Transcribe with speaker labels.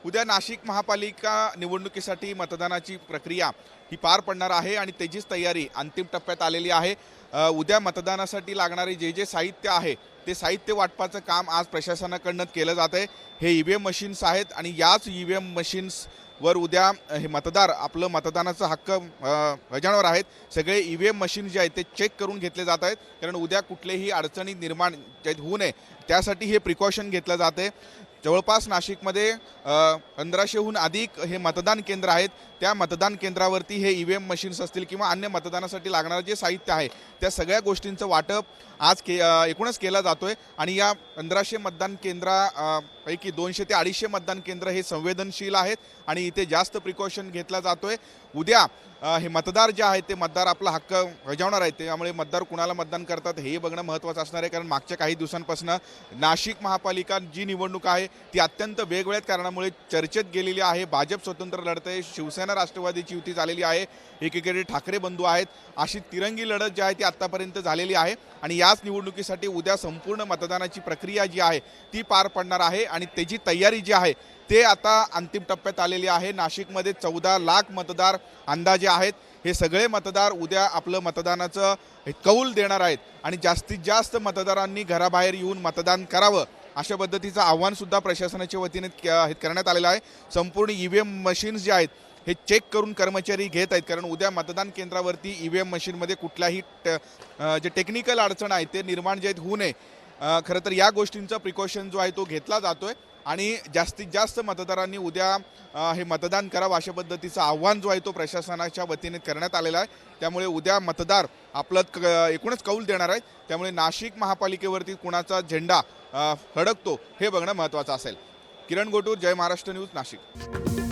Speaker 1: उद्या नाशिक महापालिका निवडणुकीसाठी मतदानाची प्रक्रिया ही पार पडणार आहे आणि त्याचीच तयारी अंतिम टप्प्यात आलेली आहे। उद्या मतदानासाठी लागणारे जे साहित्य आहे ते साहित्य वाटपाचं काम आज प्रशासनाकडून केलं जात आहे। हे ईव्हीएम मशीन्स आहेत आणि याच ईव्हीएम मशीन्स वर उद्या हे मतदार आपलं मतदानाचा हक्क बजावणार आहेत। सगळे ईव्हीएम मशीन जे आहेत ते चेक करून घेतले जात आहेत, कारण उद्या कुठलेही अडचणी निर्माण होऊ नये त्यासाठी हे प्रिकॉशन घेतलं जाते। जवळपास नाशिकमध्ये 1500हून अधिक हे मतदान केंद्र आहेत। त्या मतदान केंद्रावरती हे ईव्हीएम मशीन्स असतील किंवा अन्य मतदानासाठी लागणारं जे साहित्य आहे त्या सगळ्या गोष्टींचं वाटप आज एकूणच केलं जातोय आणि या 1500 मतदान केंद्रापैकी 200 ते 250 मतदान केंद्र हे संवेदनशील आहेत आणि इथे जास्त प्रिकॉशन घेतला जातोय। उद्या हे मतदार जे आहेत ते मतदार आपला हक्क बजावणार आहेत, त्यामुळे मतदार कुणाला मतदान करतात हे बघणं महत्त्वाचं असणार आहे। कारण मागच्या काही दिवसांपासून नाशिक महापालिका जी निवडणूक आहे ती अत्यंत वेगवेगळ्या कारणामुळे चर्चेत गेलेली आहे। भाजप स्वतंत्र लढतंय, शिवसेना राष्ट्रवादीची युती झालेली आहे, एकीकडे ठाकरे बंधू आहेत, अशी तिरंगी लढत जी आहे ती आत्तापर्यंत झालेली आहे आणि याच निवडणुकीसाठी उद्या संपूर्ण मतदानाची प्रक्रिया जी आहे ती पार पडणार आहे आणि त्याची तयारी जी आहे ते आता अंतिम टप्प्यात आलेली आहे। नाशिकमध्ये 14 लाख मतदार अंदाजे आहेत। हे सगळे मतदार उद्या आपलं मतदानाचं कौल देणार आहेत आणि जास्तीत जास्त मतदारांनी घराबाहेर येऊन मतदान करावं अशा पद्धतीचं आव्हान सुद्धा प्रशासनाच्या वतीने करण्यात आलेलं आहे। संपूर्ण ईव्हीएम मशीन्स जे आहेत हे चेक करून कर्मचारी घेत आहेत, कारण उद्या मतदान केंद्रावरती ईव्हीएम मशीनमध्ये कुठल्याही जे टेक्निकल अडचण आहे ते निर्माण जे होऊ नये, खरं तर या गोष्टींचा प्रिकॉशन जो आहे तो घेतला जातोय आणि जास्तीत जास्त मतदारांनी उद्या हे मतदान करावं अशा पद्धतीचं आव्हान जो आहे तो प्रशासनाच्या वतीने करण्यात आलेला आहे। त्यामुळे उद्या मतदार आपलं एकूणच कौल देणार आहेत, त्यामुळे नाशिक महापालिकेवरती कुणाचा झेंडा फडकतो हे बघणं महत्त्वाचं असेल। किरण गोटूर, जय महाराष्ट्र न्यूज, नाशिक।